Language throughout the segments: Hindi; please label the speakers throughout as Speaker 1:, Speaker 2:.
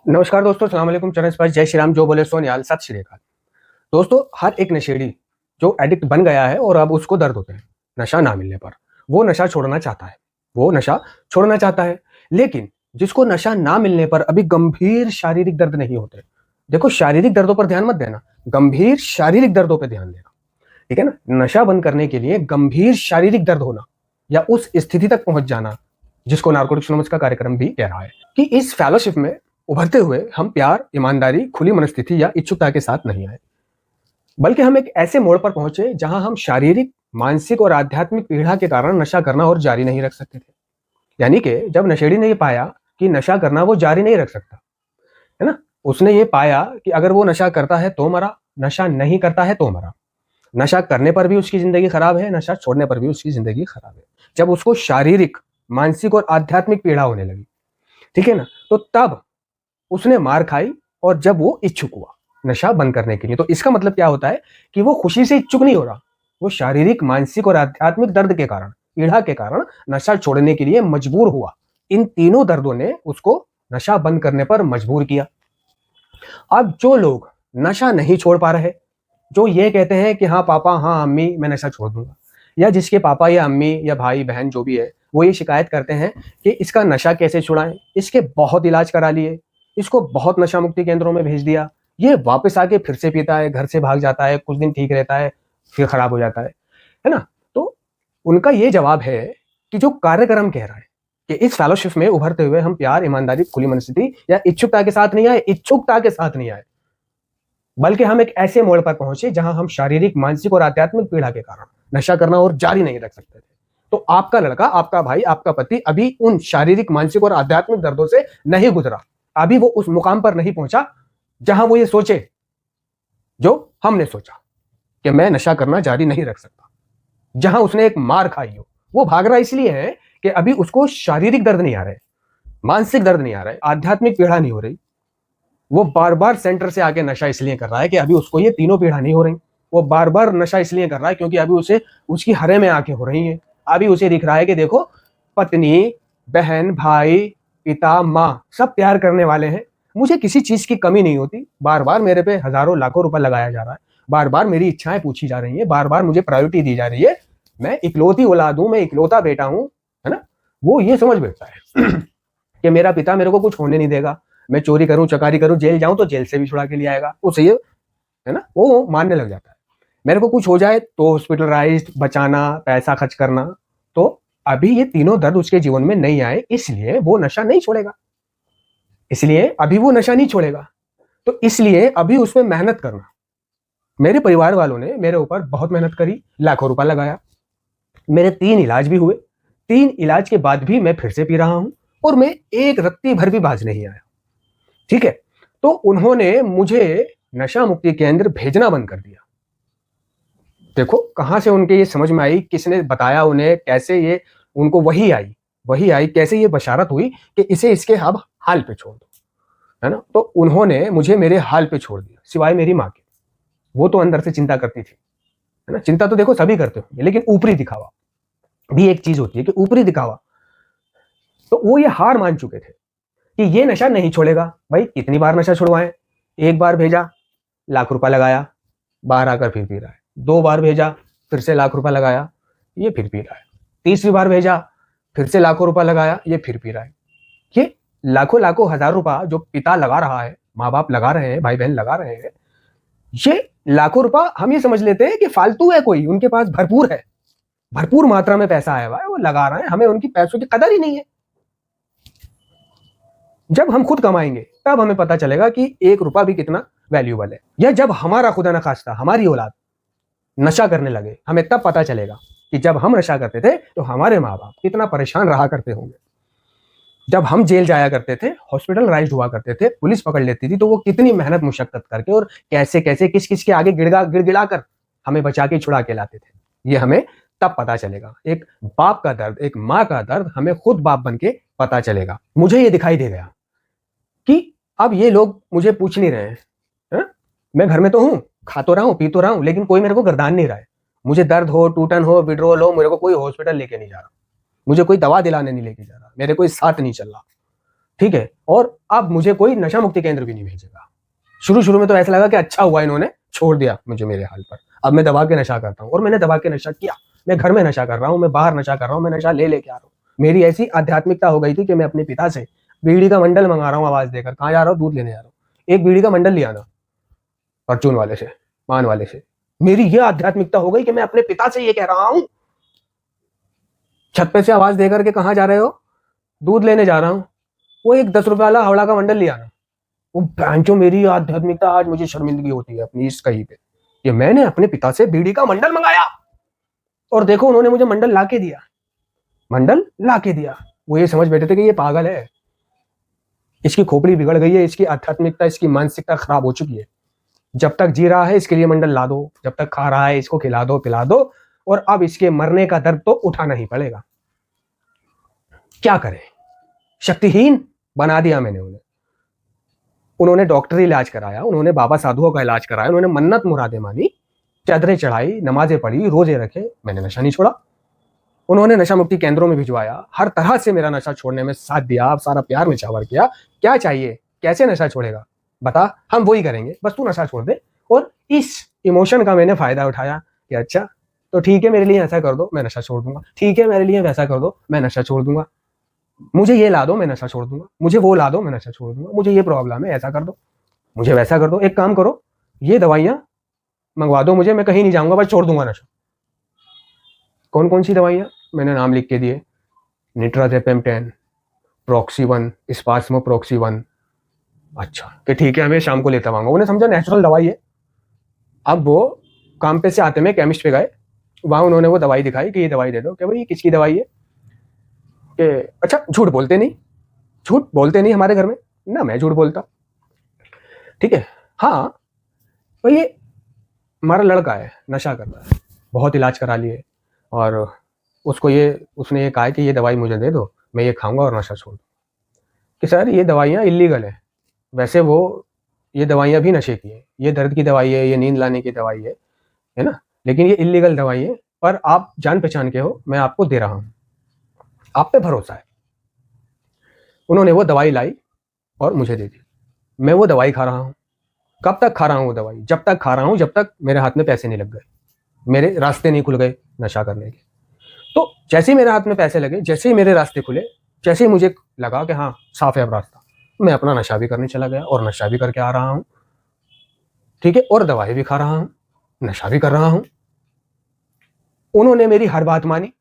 Speaker 1: नमस्कार दोस्तों, सलाम वालेकुम, चरण स्पर्श, जय श्री राम, जो बोले सो निहाल, सत श्री अकाल। दोस्तों, हर एक नशेड़ी जो एडिक्ट बन गया है और अब उसको दर्द होते हैं नशा ना मिलने पर, वो नशा छोड़ना चाहता है। वो नशा छोड़ना चाहता है, लेकिन जिसको नशा ना मिलने पर अभी गंभीर शारीरिक दर्द नहीं होते। देखो, शारीरिक दर्दों पर ध्यान मत देना, गंभीर शारीरिक दर्दों पर ध्यान देना। ठीक है ना? नशा बंद करने के लिए गंभीर शारीरिक दर्द होना या उस स्थिति तक पहुंच जाना, जिसको नारकोटिक्स एनोनिमस का कार्यक्रम भी कह रहा है कि इस फेलोशिप में उभरते हुए हम प्यार, ईमानदारी, खुली मनस्थिति या इच्छुकता के साथ नहीं आए, बल्कि हम एक ऐसे मोड़ पर पहुंचे जहां हम शारीरिक, मानसिक और आध्यात्मिक पीड़ा के कारण नशा करना और जारी नहीं रख सकते थे। यानी कि जब नशेड़ी ने ये पाया कि नशा करना वो जारी नहीं रख सकता, है ना? उसने ये पाया कि अगर वो नशा करता है तो मरा, नशा नहीं करता है तो मरा। नशा करने पर भी उसकी जिंदगी खराब है, नशा छोड़ने पर भी उसकी जिंदगी खराब है। जब उसको शारीरिक, मानसिक और आध्यात्मिक पीड़ा होने लगी, ठीक है ना, तो तब उसने मार खाई और जब वो इच्छुक हुआ नशा बंद करने के लिए। तो इसका मतलब क्या होता है कि वो खुशी से इच्छुक नहीं हो रहा, वो शारीरिक, मानसिक और आध्यात्मिक दर्द के कारण, पीड़ा के कारण नशा छोड़ने के लिए मजबूर हुआ। इन तीनों दर्दों ने उसको नशा बंद करने पर मजबूर किया। अब जो लोग नशा नहीं छोड़ पा रहे, जो ये कहते हैं कि हाँ पापा, हाँ अम्मी, मैं नशा छोड़ दूंगा, या जिसके पापा या अम्मी या भाई बहन जो भी है वो ये शिकायत करते हैं कि इसका नशा कैसे छुड़ाएं, इसके बहुत इलाज करा लिए, इसको बहुत नशा मुक्ति केंद्रों में भेज दिया, ये वापस आके फिर से पीता है, घर से भाग जाता है, कुछ दिन ठीक रहता है, फिर खराब हो जाता है ना? तो उनका ये जवाब है कि जो कार्यक्रम कह रहा है कि इस फेलोशिप में उभरते हुए हम प्यार, ईमानदारी, खुली मनस्थिति या इच्छुकता के साथ नहीं आए, इच्छुकता के साथ नहीं आए, बल्कि हम एक ऐसे मोड़ पर पहुंचे जहां हम शारीरिक, मानसिक और आध्यात्मिक पीड़ा के कारण नशा करना और जारी नहीं रख सकते थे। तो आपका लड़का, आपका भाई, आपका पति अभी उन शारीरिक, मानसिक और आध्यात्मिक दर्दों से नहीं गुजरा, अभी वो उस मुकाम पर नहीं पहुंचा जहां वो ये सोचे जो हमने सोचा कि मैं नशा करना जारी नहीं रख सकता, जहां उसने एक मार खाई हो। वो भाग रहा इसलिए है कि अभी उसको शारीरिक दर्द नहीं आ रहे, मानसिक दर्द नहीं आ रहा है, आध्यात्मिक पीड़ा नहीं हो रही। वो बार बार सेंटर से आके नशा इसलिए कर रहा है कि अभी उसको ये तीनों पीड़ा नहीं हो रही। वो बार बार नशा इसलिए कर रहा है क्योंकि अभी उसे उसकी हरे में आंखें हो रही हैं। अभी उसे दिख रहा है कि देखो, पत्नी, बहन, भाई, पिता, माँ सब प्यार करने वाले हैं, मुझे किसी चीज की कमी नहीं होती। बार बार मेरे पे हजारों लाखों रुपए लगाया जा रहा है, बार बार मेरी इच्छाएं पूछी जा रही है, बार बार मुझे प्रायोरिटी दी जा रही है, मैं इकलौती औलाद हूं, मैं इकलौता बेटा हूं, है ना? वो ये समझ बैठता है कि मेरा पिता मेरे को कुछ होने नहीं देगा, मैं चोरी करूं, चकारी करूं, जेल जाऊं तो जेल से भी छुड़ा के लिए आएगा, उसे ये, है ना, वो मानने लग जाता है। मेरे को कुछ हो जाए तो हॉस्पिटलाइज्ड, बचाना, पैसा खर्च करना। तो अभी ये तीनों दर्द उसके जीवन में नहीं आए, इसलिए वो नशा नहीं छोड़ेगा, इसलिए अभी वो नशा नहीं छोड़ेगा। तो इसलिए अभी उसमें मेहनत करना। मेरे परिवार वालों ने मेरे ऊपर बहुत मेहनत करी, लाखों रुपया लगाया, मेरे 3 इलाज भी हुए, 3 इलाज के बाद भी मैं फिर से पी रहा हूं और मैं एक रत्ती भर भी बाज नहीं आया। ठीक है? तो उन्होंने मुझे नशा मुक्ति केंद्र भेजना बंद कर दिया। देखो कहां से उनके ये समझ में आई, किसने बताया उन्हें, कैसे ये उनको वही आई, कैसे ये बशारत हुई कि इसे इसके अब हाल पे छोड़ दो, है ना? तो उन्होंने मुझे मेरे हाल पे छोड़ दिया, सिवाय मेरी माँ के। वो तो अंदर से चिंता करती थी, है ना? चिंता तो देखो सभी करते होंगे, लेकिन ऊपरी दिखावा भी एक चीज होती है कि ऊपरी दिखावा। तो वो ये हार मान चुके थे कि ये नशा नहीं छोड़ेगा। भाई कितनी बार नशा छुड़वाएं? एक बार भेजा, लाख रुपया लगाया, बाहर आकर फिर पी रहा है। 2 बार भेजा, फिर से लाख रुपया लगाया, ये फिर पी रहा है। तीसरी बार भेजा, फिर से लाखों रुपया लगाया, ये फिर पी रहा है। ये लाखों लाखों हजार रुपया जो पिता लगा रहा है, माँ बाप लगा रहे हैं, भाई बहन लगा रहे हैं, ये लाखों रुपया हम ये समझ लेते हैं कि फालतू है, कोई उनके पास भरपूर है, भरपूर मात्रा में पैसा आया हुआ है, वो लगा रहे हैं, हमें उनकी पैसों की कदर ही नहीं है। जब हम खुद कमाएंगे तब हमें पता चलेगा कि 1 रुपया भी कितना वैल्यूबल है। या जब हमारा खुदा न खास्ता हमारी औलाद नशा करने लगे, हमें तब पता चलेगा कि जब हम नशा करते थे तो हमारे माँ बाप कितना परेशान रहा करते होंगे। जब हम जेल जाया करते थे, हॉस्पिटलाइज्ड हुआ करते थे, पुलिस पकड़ लेती थी, तो वो कितनी मेहनत मुशक्कत करके और कैसे कैसे किस किस के आगे गिड़गिड़ा कर हमें बचा के छुड़ा के लाते थे। ये हमें तब पता चलेगा। एक बाप का दर्द, एक माँ का दर्द हमें खुद बाप बन के पता चलेगा। मुझे ये दिखाई दे गया कि अब ये लोग मुझे पूछ नहीं रहे हैं, है? मैं घर में तो हूं, खा तो रहा हूं, पी तो रहा हूं, लेकिन कोई मेरे को गर्दान नहीं रहा है। मुझे दर्द हो, टूटन हो, विड्रोल हो, मेरे को कोई हॉस्पिटल लेके नहीं जा रहा, मुझे कोई दवा दिलाने नहीं लेके जा रहा, मेरे कोई साथ नहीं चल रहा। ठीक है, और अब मुझे कोई नशा मुक्ति केंद्र भी नहीं भेजेगा। शुरू शुरू में तो ऐसा लगा कि अच्छा हुआ इन्होंने छोड़ दिया मुझे मेरे हाल पर। अब मैं दबा के नशा करता हूँ, और मैंने दबा के नशा किया। मैं घर में नशा कर रहा हूँ, मैं बाहर नशा कर रहा हूँ, मैं नशा ले लेके आ रहा हूँ। मेरी ऐसी आध्यात्मिकता हो गई थी कि मैं अपने पिता से बीड़ी का मंडल मंगा रहा हूँ आवाज देकर। कहाँ जा रहा हूँ? दूध लेने जा रहा हूँ, एक बीड़ी का मंडल लिया ना परचून वाले से, मान वाले से। मेरी यह आध्यात्मिकता हो गई कि मैं अपने पिता से ये कह रहा हूं, छत पे से आवाज देकर के कहाँ जा रहे हो? दूध लेने जा रहा हूं। वो एक 10 रुपए वाला हावड़ा का मंडल लिया ना। वो भैंचो, मेरी आध्यात्मिकता आज मुझे शर्मिंदगी होती है अपनी इस कहीं पे कि मैंने अपने पिता से बीड़ी का मंडल मंगाया, और देखो उन्होंने मुझे मंडल ला के दिया। मंडल ला के दिया। वो ये समझ बैठे थे कि ये पागल है, इसकी खोपड़ी बिगड़ गई है, इसकी आध्यात्मिकता, इसकी मानसिकता खराब हो चुकी है। जब तक जी रहा है इसके लिए मंडल ला दो, जब तक खा रहा है इसको खिला दो पिला दो, और अब इसके मरने का दर्द तो उठाना ही पड़ेगा। क्या करें? शक्तिहीन बना दिया मैंने उन्हें। उन्होंने डॉक्टरी इलाज कराया, उन्होंने बाबा साधुओं का इलाज कराया, उन्होंने मन्नत मुरादे मानी, चादरें चढ़ाई, नमाजें पढ़ी, रोजे रखे, मैंने नशा नहीं छोड़ा। उन्होंने नशा मुक्ति केंद्रों में भिजवाया, हर तरह से मेरा नशा छोड़ने में साथ दिया, सारा प्यार निछावर किया। क्या चाहिए? कैसे नशा छोड़ेगा बता, हम वही करेंगे, बस तू नशा छोड़ दे। और इस इमोशन का मैंने फायदा उठाया कि अच्छा तो ठीक है, मेरे लिए ऐसा कर दो, मैं नशा छोड़ दूंगा। ठीक है, मेरे लिए वैसा कर दो, मैं नशा छोड़ दूंगा। मुझे ये ला दो, मैं नशा छोड़ दूंगा। मुझे वो ला दो, मैं नशा छोड़ दूंगा। मुझे ये प्रॉब्लम है, ऐसा कर दो, मुझे वैसा कर दो। एक काम करो, ये दवाइयां मंगवा दो मुझे, मैं कहीं नहीं जाऊंगा, बस छोड़ दूंगा नशा। कौन कौन सी दवाइयां? मैंने नाम लिख के दिए, निट्राजेपम 10, प्रॉक्सी 1, स्पास्मो प्रॉक्सी 1। अच्छा कि ठीक है, हमें शाम को लेता आऊंगा। उन्हें समझा नेचुरल दवाई है। अब वो काम पे से आते में केमिस्ट पे गए, वहां उन्होंने वो दवाई दिखाई कि ये दवाई दे दो। कि भाई किसकी दवाई है? कि अच्छा, झूठ बोलते नहीं, झूठ बोलते नहीं हमारे घर में ना, मैं झूठ बोलता। ठीक है, हाँ तो ये हमारा लड़का है, नशा करता है, बहुत इलाज करा लिए, और उसने ये कहा कि ये दवाई मुझे दे दो, मैं ये खाऊंगा और नशा छोड़ दूँ। कि सर ये दवाइयाँ इलीगल है। वैसे वो ये दवाइयाँ भी नशे की है, ये दर्द की दवाई है, ये नींद लाने की दवाई है ना, लेकिन ये इलीगल दवाई है। पर आप जान पहचान के हो, मैं आपको दे रहा हूँ, आप पे भरोसा है। उन्होंने वो दवाई लाई और मुझे दे दी। मैं वो दवाई खा रहा हूँ। कब तक खा रहा हूँ वो दवाई? जब तक खा रहा हूँ जब तक मेरे हाथ में पैसे नहीं लग गए, मेरे रास्ते नहीं खुल गए नशा करने के। तो जैसे ही मेरे हाथ में पैसे लगे, जैसे ही मेरे रास्ते खुले, जैसे ही मुझे लगा कि हाँ साफ है अब रास्ता, मैं अपना नशा भी करने चला गया, और नशा भी करके आ रहा हूँ। ठीक है, और दवाई भी खा रहा हूँ, नशा भी कर रहा हूँ। उन्होंने मेरी हर बात मानी,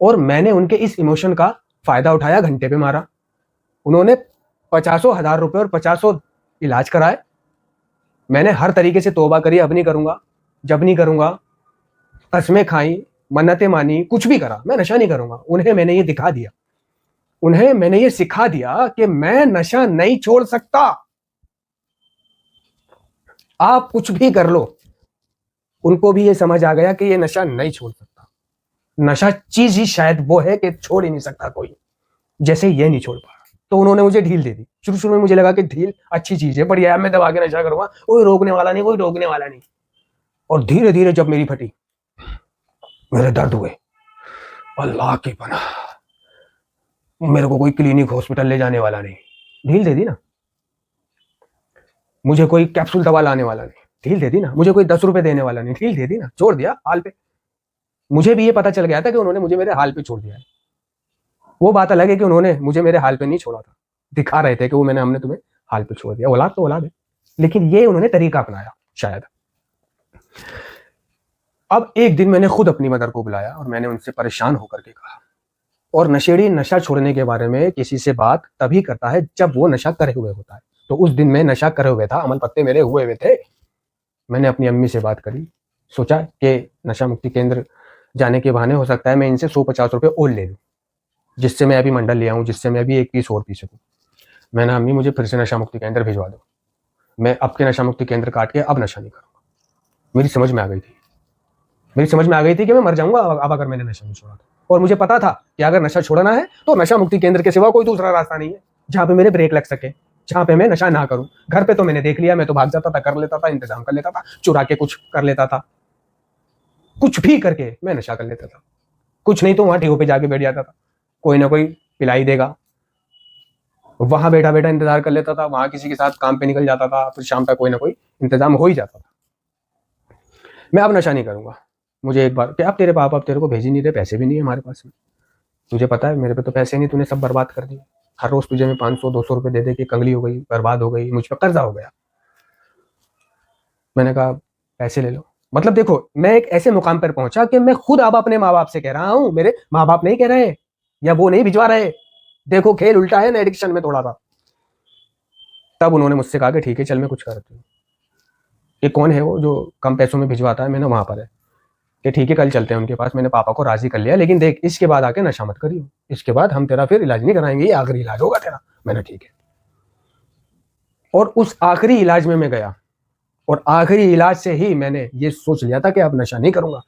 Speaker 1: और मैंने उनके इस इमोशन का फायदा उठाया, घंटे पे मारा। उन्होंने 50,000 रुपए और 50 इलाज कराए। मैंने हर तरीके से तौबा करी, अब नहीं करूंगा, जब नहीं करूंगा, कस्में खाई, मन्नतें मानी, कुछ भी करा, मैं नशा नहीं करूंगा। उन्हें मैंने ये दिखा दिया, उन्हें मैंने ये सिखा दिया कि मैं नशा नहीं छोड़ सकता। आप कुछ भी कर लो, उनको भी ये समझ आ गया कि ये नशा नहीं छोड़ सकता। नशा चीज ही शायद वो है कि छोड़ ही नहीं सकता कोई, जैसे ये नहीं छोड़ पा रहा। तो उन्होंने मुझे ढील दे दी। शुरू शुरू में मुझे लगा कि ढील अच्छी चीज है, बढ़िया है, मैं दबा के नशा करूंगा, कोई रोकने वाला नहीं, कोई रोकने वाला नहीं। और धीरे धीरे जब मेरी फटी, मेरे दर्द हुए, अल्लाह की पनाह, मेरे को कोई क्लिनिक हॉस्पिटल ले जाने वाला नहीं, ढील दे दी ना। मुझे कोई कैप्सूल दवा लाने वाला नहीं, ढील दे दी ना। मुझे कोई 10 रुपए देने वाला नहीं, ढील दे दी ना। छोड़ दिया हाल पे। मुझे भी ये पता चल गया था कि उन्होंने मुझे मेरे हाल पे छोड़ दिया है। वो बात अलग है कि उन्होंने मुझे मेरे हाल पे नहीं छोड़ा था, दिखा रहे थे कि वो हमने तुम्हें हाल पे छोड़ दिया। औलाद तो औलाद है, लेकिन ये उन्होंने तरीका अपनाया शायद। अब एक दिन मैंने खुद अपनी मदर को बुलाया और मैंने उनसे परेशान होकर के कहा, और नशेड़ी नशा छोड़ने के बारे में किसी से बात तभी करता है जब वो नशा करे हुए होता है। तो उस दिन मैं नशा करे हुए था, अमल पत्ते मेरे हुए हुए थे। मैंने अपनी अम्मी से बात करी, सोचा कि नशा मुक्ति केंद्र जाने के बहाने हो सकता है मैं इनसे 150 रुपये और ले लूँ, जिससे मैं अभी मंडल ले आऊँ, जिससे मैं अभी एक पीस और पी सकूँ। मैंने अम्मी मुझे फिर से नशा मुक्ति केंद्र भिजवा दो, मैं अब के नशा मुक्ति केंद्र काट के अब नशा नहीं करूँगा। मेरी समझ में आ गई थी, मेरी समझ में आ गई थी कि मैं मर जाऊंगा अब अगर मैंने नशा नहीं छोड़ा तो। और मुझे पता था कि अगर नशा छोड़ना है तो नशा मुक्ति केंद्र के सिवा कोई दूसरा रास्ता नहीं है जहां पे मेरे ब्रेक लग सके, जहां पे मैं नशा ना करूं। घर पे तो मैंने देख लिया, मैं तो भाग जाता था, कर लेता था, इंतजाम कर लेता था, चुरा के कुछ कर लेता था, कुछ भी करके मैं नशा कर लेता था। कुछ नहीं तो वहां ठेहों पे जाके बैठ जाता था, कोई ना कोई पिलाई देगा, वहां बैठा बैठा इंतजार कर लेता था, वहां किसी के साथ काम पे निकल जाता था, फिर शाम तक कोई ना कोई इंतजाम हो ही जाता था। मैं अब नशा नहीं करूंगा। मुझे एक बार, क्या अब तेरे पापा अब तेरे को भेज ही नहीं रहे, पैसे भी नहीं है हमारे पास में, तुझे पता है मेरे पे तो पैसे नहीं, तूने सब बर्बाद कर दिए। हर रोज तुझे मैं 500-200 रुपए दे दे के कंगली हो गई, बर्बाद हो गई, मुझ पर कर्जा हो गया। मैंने कहा पैसे ले लो। मतलब देखो, मैं एक ऐसे मुकाम पर पहुंचा कि मैं खुद अब अपने माँ बाप से कह रहा हूं, मेरे माँ बाप नहीं कह रहे या वो नहीं भिजवा रहे, देखो खेल उल्टा है ना एडिक्शन में थोड़ा सा। तब उन्होंने मुझसे कहा कि ठीक है चल मैं कुछ करती हूँ। ये कौन है वो जो कम पैसों में भिजवाता है, मैंने वहां पर है कि ठीक है कल चलते हैं उनके पास। मैंने पापा को राजी कर लिया, लेकिन देख इसके बाद आके नशा मत करियो, इसके बाद हम तेरा फिर इलाज नहीं कराएंगे, ये आखिरी इलाज होगा तेरा। मैंने ठीक है। और उस आखिरी इलाज में मैं गया, और आखिरी इलाज से ही मैंने ये सोच लिया था कि अब नशा नहीं करूंगा।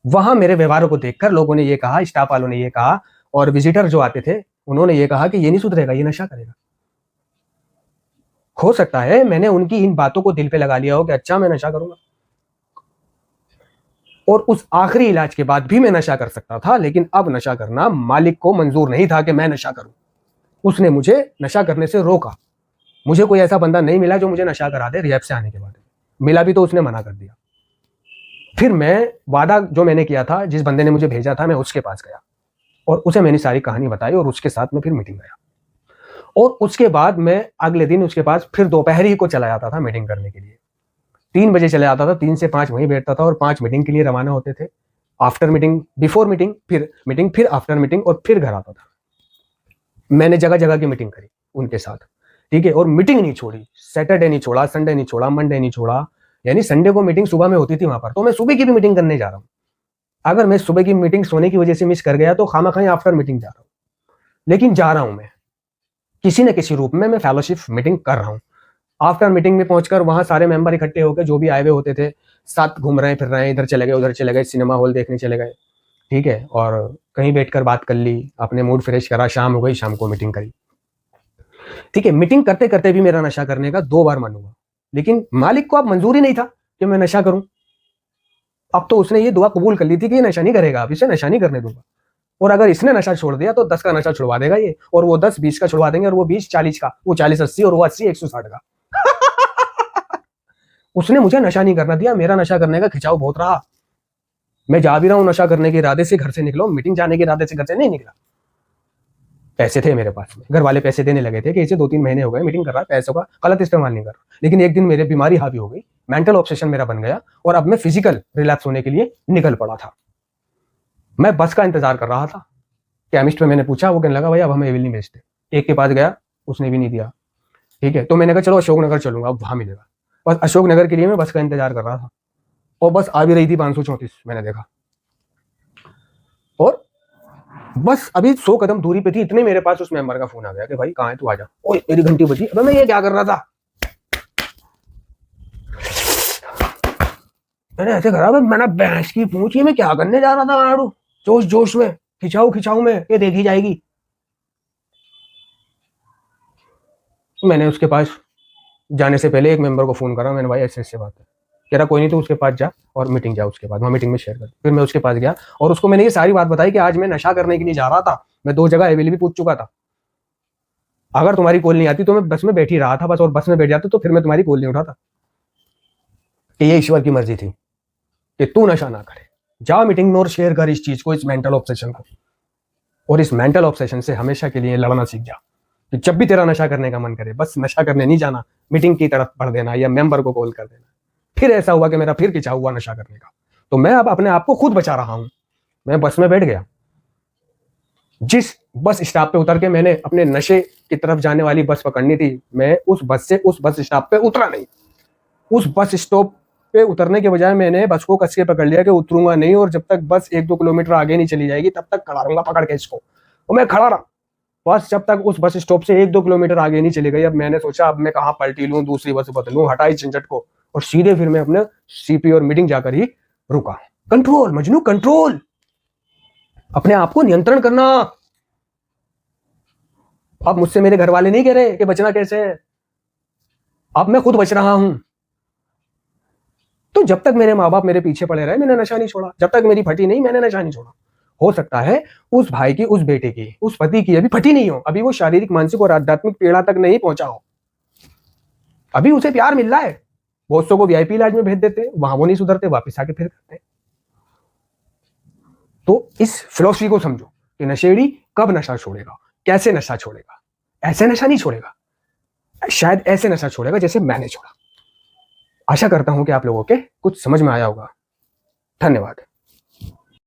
Speaker 1: वहां मेरे व्यवहारों को देखकर लोगों ने ये कहा, स्टाफ वालों ने ये कहा, और विजिटर जो आते थे उन्होंने ये कहा कि ये नहीं सुधरेगा, ये नशा करेगा। हो सकता है मैंने उनकी इन बातों को दिल पे लगा लिया हो कि अच्छा मैं नशा करूंगा। और उस आखिरी इलाज के बाद भी मैं नशा कर सकता था, लेकिन अब नशा करना मालिक को मंजूर नहीं था कि मैं नशा करूं। उसने मुझे नशा करने से रोका। मुझे कोई ऐसा बंदा नहीं मिला जो मुझे नशा करा दे रिहैब से आने के बाद। मिला भी तो उसने मना कर दिया। फिर मैं वादा जो मैंने किया था, जिस बंदे ने मुझे भेजा था, मैं उसके पास गया और उसे मैंने सारी कहानी बताई, और उसके साथ मैं फिर मीटिंग गया। और उसके बाद मैं अगले दिन उसके पास फिर दोपहर ही को चला जाता था मीटिंग करने के लिए। 3 बजे चले जाता था, 3 से 5 वहीं बैठता था, और 5 मीटिंग के लिए रवाना होते थे। आफ्टर मीटिंग, बिफोर मीटिंग, फिर आफ्टर मीटिंग, और फिर घर आता था। मैंने जगह जगह की मीटिंग करी उनके साथ, ठीक है। और मीटिंग नहीं छोड़ी, सैटरडे नहीं छोड़ा, संडे नहीं छोड़ा, मंडे नहीं छोड़ा। यानी संडे को मीटिंग सुबह में होती थी वहां पर, तो मैं सुबह की भी मीटिंग करने जा रहा हूँ। अगर मैं सुबह की मीटिंग सोने की वजह से मिस कर गया तो खामा खाई आफ्टर मीटिंग जा रहा हूँ, लेकिन जा रहा हूं मैं किसी न किसी रूप में, मैं फेलोशिप मीटिंग कर रहा हूँ। आफ्टर मीटिंग में पहुंचकर वहां सारे मेंबर इकट्ठे होकर, जो भी आए हुए होते थे, साथ घूम रहे फिर रहे हैं, इधर चले गए उधर चले गए, सिनेमा हॉल देखने चले गए, ठीक है। और कहीं बैठकर बात कर ली, अपने मूड फ्रेश करा, शाम हो गई, शाम को मीटिंग करी, ठीक है। मीटिंग करते करते भी मेरा नशा करने का 2 बार मन हुआ, लेकिन मालिक को अब मंजूर ही नहीं था कि मैं नशा करूं। अब तो उसने ये दुआ कबूल कर ली थी कि ये नशा नहीं करेगा, अब इसे नशा नहीं करने दूंगा। और अगर इसने नशा छोड़ दिया तो 10 का नशा छुड़वा देगा ये, और वो 10 20 का छुड़वा देंगे, और वो 20 40 का, वो 40 80, और वो 80 160 का। उसने मुझे नशा नहीं करना दिया, मेरा नशा करने का खिंचाव बहुत रहा। मैं जा भी रहा हूं नशा करने के इरादे से घर से निकला, मीटिंग जाने के इरादे से घर से नहीं निकला। पैसे थे मेरे पास में, घर वाले पैसे देने लगे थे कि इसे 2-3 महीने हो गए मीटिंग कर रहा है, पैसों का गलत इस्तेमाल नहीं कर रहा। लेकिन एक दिन मेरे बीमारी हावी हो गई, मेंटल ऑब्सेशन मेरा बन गया, और अब मैं फिजिकल रिलैप्स होने के लिए निकल पड़ा था। मैं बस का इंतजार कर रहा था। केमिस्ट में मैंने पूछा, वो कहने लगा भाई अब हम एविल नहीं बेचते। एक के पास गया, उसने भी नहीं दिया, ठीक है। तो मैंने कहा चलो अशोक नगर चलूंगा, अब वहां मिलेगा। बस अशोक नगर के लिए मैं बस का इंतजार कर रहा था, और बस आ भी रही थी 534, मैंने देखा। और बस अभी 100 कदम दूरी पे थी, इतने मेरे पास उस मेंबर का फोन आ गया कि भाई कहाँ है तू, आ जा। ओए मेरी घंटी बजी, अबे मैं ये क्या कर रहा था, मैंने ऐसे करा, मैंने भैंस की पूछी, मैं क्या करने जा रहा था आड़ू, जोश जोश में, खिंचाऊ खिंचाऊ में, ये देखी जाएगी। मैंने उसके पास जाने से पहले एक मेंबर को फोन करा, मैंने भाई ऐसे ऐसे बात है, कह रहा कोई नहीं तो उसके पास जा और मीटिंग जा, उसके बाद वहाँ मीटिंग में शेयर कर। फिर मैं उसके पास गया और उसको मैंने ये सारी बात बताई कि आज मैं नशा करने के लिए जा रहा था, मैं 2 जगह एवेल भी पूछ चुका था, अगर तुम्हारी कॉल नहीं आती तो मैं बस में बैठ ही रहा था बस, और बस में बैठ जाती तो फिर मैं तुम्हारी कॉल नहीं उठाता। कि ये ईश्वर की मर्जी थी कि तू नशा ना करे, जा मीटिंग में और शेयर कर इस चीज को, इस मेंटल ऑब्सेशन को, और इस मेंटल ऑब्सेशन से हमेशा के लिए लड़ना सीख जा। कि जब भी तेरा नशा करने का मन करे, बस नशा करने नहीं जाना, मीटिंग की तरफ बढ़ देना या मेंबर को कॉल कर देना। फिर ऐसा हुआ कि मेरा फिर खिंचा हुआ नशा करने का, तो मैं अब अपने आप को खुद बचा रहा हूं। मैं बस में बैठ गया, जिस बस स्टॉप पे उतर के मैंने अपने नशे की तरफ जाने वाली बस पकड़नी थी, मैं उस बस से उस बस स्टॉप पे उतरा नहीं। उस बस स्टॉप पे उतरने के बजाय मैंने बस को कस के पकड़ लिया कि उतरूंगा नहीं, और जब तक बस 1-2 किलोमीटर आगे नहीं चली जाएगी तब तक खड़ा रहूंगा पकड़ के इसको। और मैं खड़ा रहा बस जब तक उस बस स्टॉप से 1-2 किलोमीटर आगे नहीं चली गई। अब मैंने सोचा अब मैं कहाँ पलटी लूं, दूसरी बस बदलूं, हटाई झंझट को, और सीधे फिर मैं अपने सीपी और मीटिंग जाकर ही रुका। कंट्रोल मजनू, कंट्रोल, अपने आप को नियंत्रण करना। अब मुझसे मेरे घर वाले नहीं कह रहे कि बचना कैसे है, अब मैं खुद बच रहा हूं। तो जब तक मेरे माँ बाप मेरे पीछे पड़े रहे, मैंने नशा नहीं छोड़ा। जब तक मेरी फटी नहीं, मैंने नशा नहीं छोड़ा। हो सकता है उस भाई की, उस बेटे की, उस पति की अभी फटी नहीं हो, अभी वो शारीरिक, मानसिक और आध्यात्मिक पीड़ा तक नहीं पहुंचा हो, अभी उसे प्यार मिल रहा है। बहुत सौ को वीआईपी इलाज में भेज देते हैं, वहां वो नहीं सुधरते, वापस आके फिर करते हैं। तो इस फिलॉसफी को समझो कि नशेड़ी कब नशा छोड़ेगा, कैसे नशा छोड़ेगा। ऐसे नशा नहीं छोड़ेगा, शायद ऐसे नशा छोड़ेगा जैसे मैंने छोड़ा। आशा करता हूं कि आप लोगों के कुछ समझ में आया होगा। धन्यवाद।